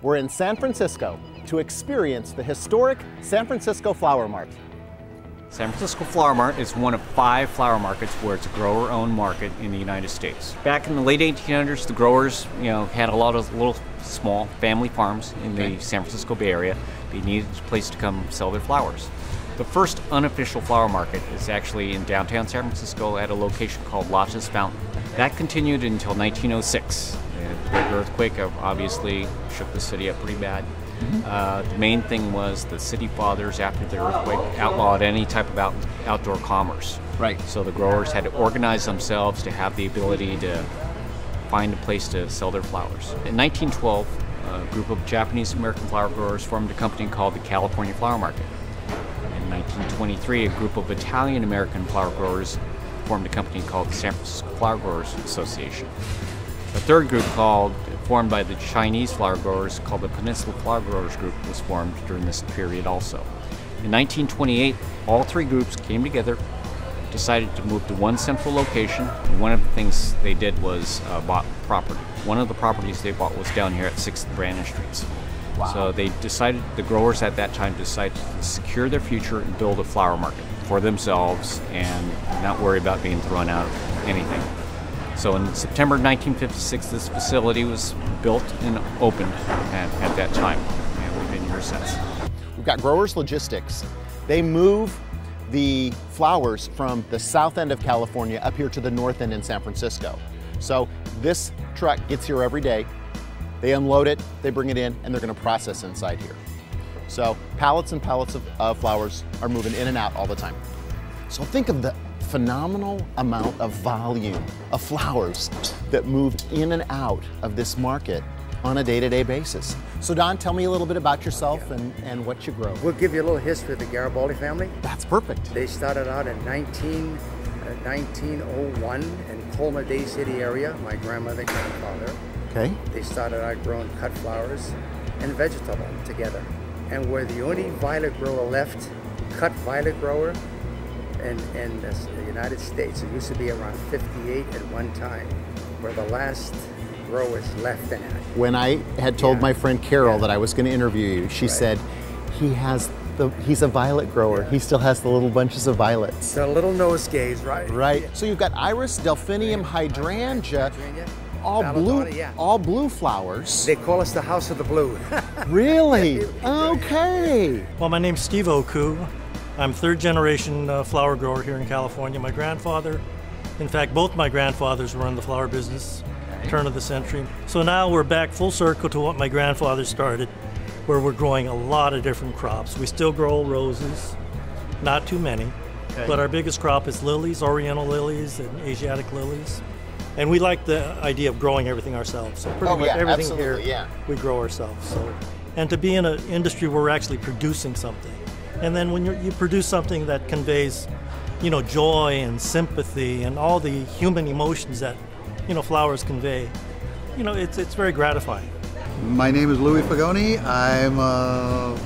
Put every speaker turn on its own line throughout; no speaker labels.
We're in San Francisco to experience the historic San Francisco Flower Mart.
San Francisco Flower Mart is one of 5 flower markets where it's a grower-owned market in the United States. Back in the late 1800s, the growers, had a lot of little small family farms in the San Francisco Bay Area. They needed a place to come sell their flowers. The first unofficial flower market is actually in downtown San Francisco at a location called Lotus Fountain. That continued until 1906. The big earthquake obviously shook the city up pretty bad. The main thing was the city fathers, after the earthquake, outlawed any type of outdoor commerce.
Right.
So the growers had to organize themselves to have the ability to find a place to sell their flowers. In 1912, a group of Japanese-American flower growers formed a company called the California Flower Market. In 1923, a group of Italian-American flower growers formed a company called the San Francisco Flower Growers Association. A third group formed by the Chinese flower growers called the Peninsula Flower Growers Group was formed during this period also. In 1928, all 3 groups came together, decided to move to one central location, and one of the things they did was bought property. One of the properties they bought was down here at 6th and Brandon Streets.
Wow.
So they decided, the growers at that time decided to secure their future and build a flower market for themselves and not worry about being thrown out of anything. So in September 1956, this facility was built and opened at that time, and we've been here since.
We've got Growers Logistics. They move the flowers from the south end of California up here to the north end in San Francisco. So this truck gets here every day. They unload it, they bring it in, and they're going to process inside here. So pallets and pallets of flowers are moving in and out all the time. So think of the phenomenal amount of volume of flowers that move in and out of this market on a day-to-day basis. So Don, tell me a little bit about yourself and what you grow.
We'll give you a little history of the Garibaldi family.
That's perfect.
They started out in 1901 in Colma Day City area, my grandmother and grandfather.
Okay.
They started out growing cut flowers and vegetable together. And we're the only violet grower left, cut violet grower in the United States. It used to be around 58 at one time. We're the last growers left in it.
When I had told my friend Carol that I was going to interview you, she said he's a violet grower. He still has the little bunches of violets.
The little nosegays, right?
Right. So you've got iris, delphinium, hydrangea, all blue flowers.
They call us the House of the Blue.
Really? Okay.
Well, my name's Steve Oku. I'm 3rd generation flower grower here in California. My grandfather, in fact, both my grandfathers were in the flower business, turn of the century. So now we're back full circle to what my grandfather started, where we're growing a lot of different crops. We still grow roses, not too many, but our biggest crop is lilies, oriental lilies and Asiatic lilies. And we like the idea of growing everything ourselves. So pretty much everything here we grow ourselves. So, and to be in an industry where we're actually producing something. And then when you produce something that conveys, joy and sympathy and all the human emotions that, flowers convey, it's very gratifying.
My name is Louis Fagoni. I'm a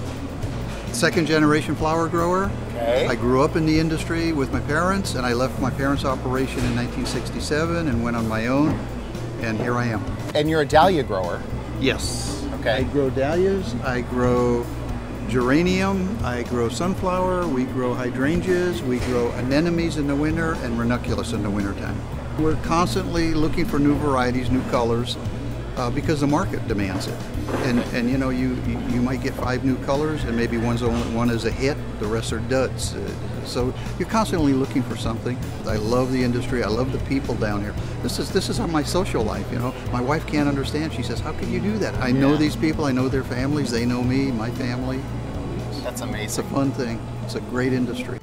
2nd generation flower grower. Okay. I grew up in the industry with my parents, and I left my parents' operation in 1967 and went on my own, and here I am.
And you're a dahlia grower?
Yes.
Okay.
I grow dahlias, I grow geranium, I grow sunflower, we grow hydrangeas, we grow anemones in the winter, and ranunculus in the wintertime. We're constantly looking for new varieties, new colors, because the market demands it. And you might get 5 new colors, and maybe one is a hit, the rest are duds. So you're constantly looking for something. I love the industry. I love the people down here. This is my social life. My wife can't understand. She says, "How can you do that?" I know these people. I know their families. They know me, my family.
That's amazing.
It's a fun thing. It's a great industry.